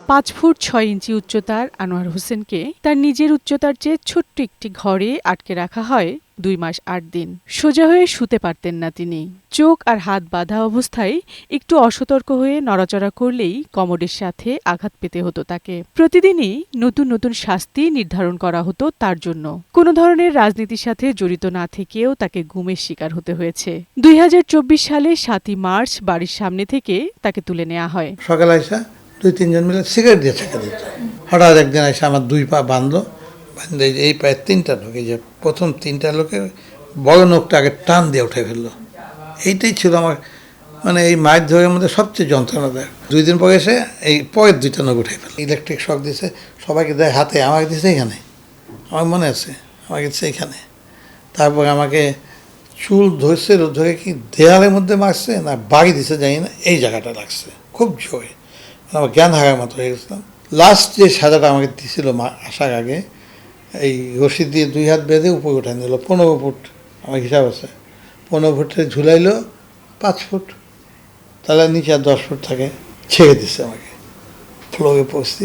5 foot 6 ইঞ্চি উচ্চতার আনোয়ার হোসেনকে তার নিজের উচ্চতার চেয়ে ছোট্ট একটি ঘরে আটকে রাখা হয় 2 মাস 8 দিন। সোজা হয়ে শুতে পারতেন না তিনি। চোখ আর হাত বাঁধা অবস্থায় একটু অসতর্ক হয়ে নড়াচড়া করলেই কমোডের সাথে আঘাত পেতে হতো তাকে। প্রতিদিনই নতুন নতুন শাস্তি নির্ধারণ করা হতো তার জন্য। কোনো ধরনের রাজনীতির সাথে জড়িত না থেকেও তাকে গুমের শিকার হতে হয়েছে। 2024 সালে 7ই মার্চ বাড়ির সামনে থেকে তাকে তুলে নেওয়া হয়। সকালে আইসা 2-3 জন মিলে সিগারেট দিয়ে ছেঁকে দিত। হঠাৎ একদিন এসে আমার 2 পা বাঁধলো, বাঁধে এই পায়ে 3টা লোক, এই যে প্রথম 3টা লোকে বড় নখটা আগে টান দিয়ে উঠে ফেললো। এইটাই ছিল আমার মানে এই মায়ের ধরের মধ্যে সবচেয়ে যন্ত্রণাদায়ক। 2 দিন পরে এসে এই পরের 2টা নখ উঠে ফেললো। ইলেকট্রিক শক দিয়েছে, সবাইকে দেয় হাতে, আমাকে দিয়েছে এখানে, আমার মনে আছে আমাকে দিচ্ছে এখানে। তারপর আমাকে চুল ধরছে, ধরে কি দেয়ালের মধ্যে মারছে না বাড়ি দিছে জানি না, এই জায়গাটা লাগছে খুব জোরে, আমার জ্ঞান হারার মতো হয়ে গেছিলাম। লাস্ট যে সাজাটা আমাকে দিয়েছিল আসার আগে, এই রশি দিয়ে 2 হাত বেঁধে উপরে উঠাই নিল 15 ফুট, আমার হিসাব আছে 15 ফুটে ঝুলাইলো 5 ফুট, তাহলে নিচে আর 10 ফুট থাকে, ছেড়ে দিচ্ছে আমাকে ফ্লোরে পড়ছি।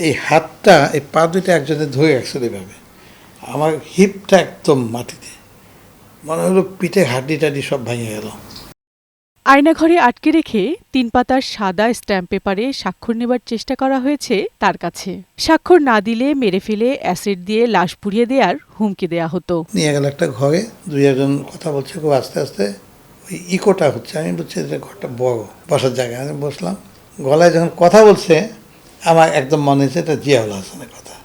এই হাতটা এই পা দুইটা একজনে ধরে রাখছিল এইভাবে, আমার হিপটা একদম মাটিতে, মনে হলো পিঠে হাড্ডি টাড্ডি সব ভেঙে গেল। আয়নাঘরে আটকে রেখে 3 পাতার সাদা স্ট্যাম্প পেপারে স্বাক্ষর নেবার চেষ্টা করা হয়েছে তার কাছে। স্বাক্ষর না দিলে মেরে ফেলে অ্যাসিড দিয়ে লাশ পুড়িয়ে দেওয়ার হুমকি দেয়া হতো। নিয়ে গেল একটা ঘরে, 2-1 কথা বলছে খুব আস্তে আস্তে, ওই ইকোটা হচ্ছে, আমি বলছি যে ঘরটা বড়, বসার জায়গায় আমি বসলাম। গলায় যখন কথা বলছে আমার একদম মনে হচ্ছে এটা জিয়াউল হাসানের কথা।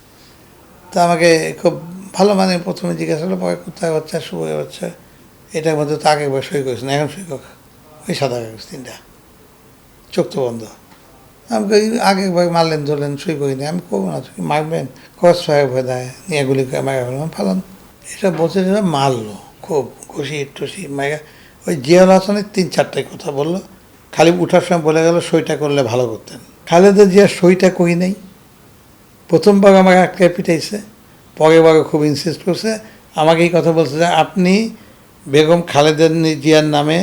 তা আমাকে খুব ভালো মানে প্রথমে জিজ্ঞাসা করলো পরে কোথায় বাচ্চা, শুভ বাচ্চা, এটার মধ্যে তো আগে একবার সই করেছে না, এখন সই কর, ওই সাদা কাগজ 3টা, চোখ তো বন্ধ। আমাকে আগে একবার মারলেন ধরলেন, সই করিনি, আমি করবো না, তুমি মারবেন, ক্রস ফায়ার ভয় দেয়, নিয়ে গুলি করে মারা ফেললাম, ফালান। এটা বলছে যে মারলো খুব ঘুষি টুসি মায়েরা। ওই জিয়াউল হাসানের 3-4টাই কথা বললো, খালি উঠার সময় বলে গেল সইটা করলে ভালো করতেন। খালেদা জিয়া সইটা করি নাই, প্রথমবার আমাকে আটকায় পিটাইছে, পরের বারও খুব ইনসিস্ট করছে, আমাকে এই কথা বলছে যে আপনি বেগম খালেদা জিয়ার নামে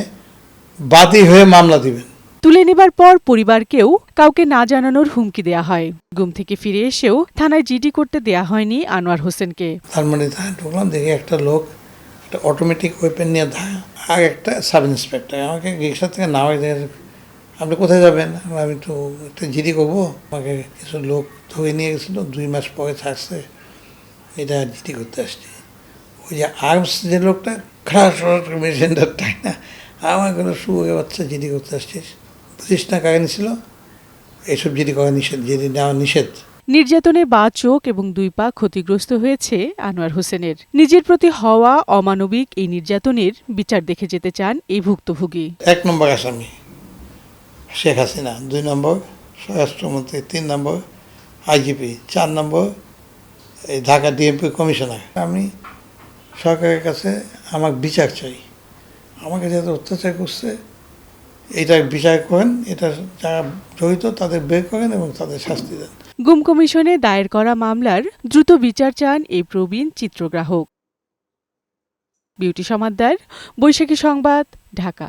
বাদী হয়ে মামলা দিবেন। তুলে নেবার পর পরিবারকেও কাউকে না জানানোর হুমকি দেয়া হয়। গুম থেকে ফিরে এসেও থানায় জিডি করতে দেয়া হয়নি আনোয়ার হোসেনকে। ধানমন্ডি থানায় ঢুকলাম, দেখি একটা লোক একটা অটোমেটিক ওয়েপেন নিয়ে আর একটা সাব ইন্সপেক্টর আমাকে রিক্সা থেকে নামাই দিয়ে, আপনি কোথায় যাবেন? আমি তো একটা জিডি করবো, আমাকে কিছু লোক ধরে নিয়ে গেছিলো, 2 মাস পরে থাকছে, এটা জিডি করতে আসছি। ওই যে আর্মস যে লোকটা খারাপ মেশিনটার তাই না, আমার কোনো শুয়ে বাচ্চা জিডি করতে আসছিস, বুঝিস না কাহিনী ছিল, এইসব জিডি করা নিষেধ, জিডি নেওয়া নিষেধ। নির্যাতনে বাঁ চোখ এবং 2 পা ক্ষতিগ্রস্ত হয়েছে আনোয়ার হোসেনের। নিজের প্রতি হওয়া অমানবিক এই নির্যাতনের বিচার দেখে যেতে চান এই ভুক্তভোগী। 1 নম্বর আসামি শেখ হাসিনা, 2 নম্বর স্বরাষ্ট্রমন্ত্রী, 3 নম্বর আইজিপি, 4 নম্বর এই ঢাকা ডিএমপি কমিশনার। আমি সরকারের কাছে আমার বিচার চাই, আমাকে যাতে অত্যাচার করছে এইটার বিচার করেন, এটা যারা জড়িত তাদের বের করেন এবং তাদের শাস্তি দেন। গুম কমিশনে দায়ের করা মামলার দ্রুত বিচার চান এই প্রবীণ চিত্রগ্রাহক। বিউটি সমাদ্দার, বৈশাখী সংবাদ, ঢাকা।